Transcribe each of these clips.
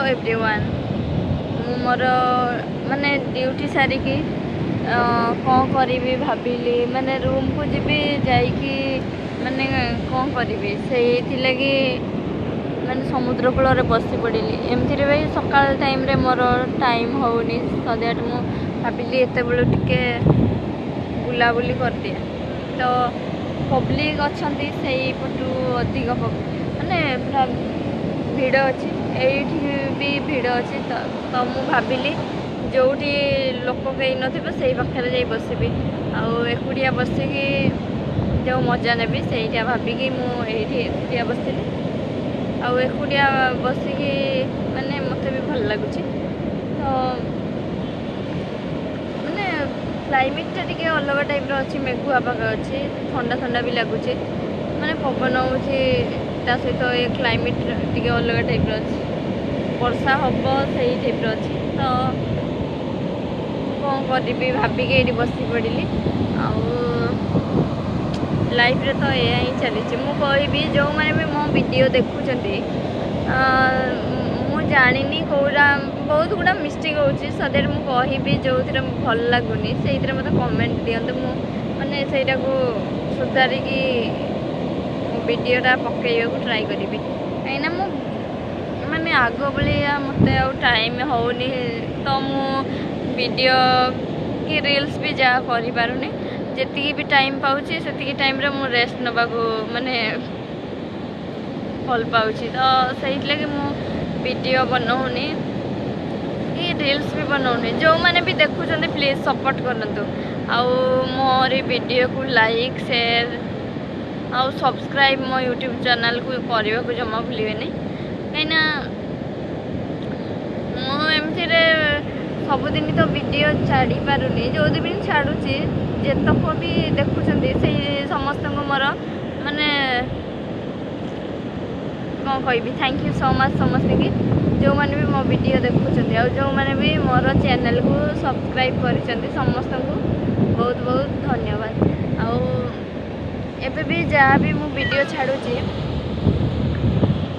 everyone मु मोर माने duty सारिकी कौन करी भाविली माने रूम को जी जाइकी माने कौन करी से लगी माने समुद्र कूल बसी पड़ी एमती भाई सका टाइम रे मोर टाइम होनी सो दैट मु भाविली एत बेलू टिके बुलाबुली कर दिए तो पब्लिक अच्छा से पटू अधिक माने पूरा भिड़ अच्छी ये भी भिड़ अच्छी तो मु भाविली जोटी लोक कई नई पाखे जा बसबी आकुटिया बसिकी जो मजा नेबी से भाविकी मुझे बसली आकुटिया बसिकी माने मत भी भल लगुच तो माने क्लाइमेट टी अलग टाइप अच्छी मेघुआ पाग अच्छी ठंडा ठंडा भी लगुच माने पवन हो सहित ये क्लाइमेट टी अलग टाइप अच्छी वर्षा हम से टाइप अच्छी तो कौन करी भाविकी ये बसी पड़ी लाइफ रे तो यह ही चली मु कहि जो मैंने भी मो वीडियो देखुं मु जानी कौटा बहुत गुड़ा मिस्टेक होची सदैव मु कहि जो भल लगुनि से मत कमेंट दिंतु मु माने सेटा को सुधारिकी वीडियोटा पकड़ ट्राई करी कहीं मु माने आग भाया मत टाइम होनी तो मु वीडियो कि रील्स भी जा करि पारुनी जी भी टाइम पाउची से टाइम रे मु रेस्ट नबा को माने भल पाउची तो सही लगे मु वीडियो बनाऊनी कि रील्स भी बनाऊनी जो मैंने भी देखुं प्लीज सपोर्ट करंतु आउ मोर वीडियो को लाइक शेयर आउ सब्सक्राइब मो यूट्यूब चैनल को करने को जमा भूलें कहीं मुझे सबुदिन तो वीडियो छाड़ी पारुनी जो दिन छाड़ुची जेतक भी देखुं से समस्त मोर माने कौन कहि थैंक यू सो मच समस्त की जो मैंने भी मो वीडियो देखुं और जो मैंने भी मोर चैनल को सब्सक्राइब कर समस्त को बहुत बहुत धन्यवाद एबे भी जहाँ भी मु वीडियो छाड़ुची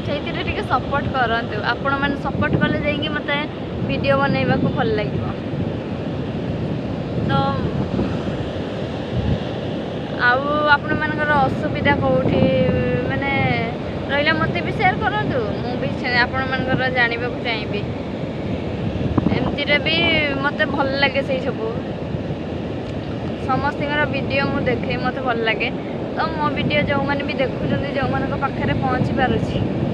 से सपोर्ट करंतु आपण मैंने सपोर्ट कले जाइए मत वीडियो बनैबा को भल लगे तो आपण मानकर असुविधा कौटी माने रहा मत भी शेयर करूँ मुझे आपण मानकर जानवा चाहिए एमती भी मत भल लगे से सब समस्त वीडियो मु देखे मत भल लगे तो मो वीडियो जो मैंने भी देखुं जो मान पाखे पहुँची पारुछि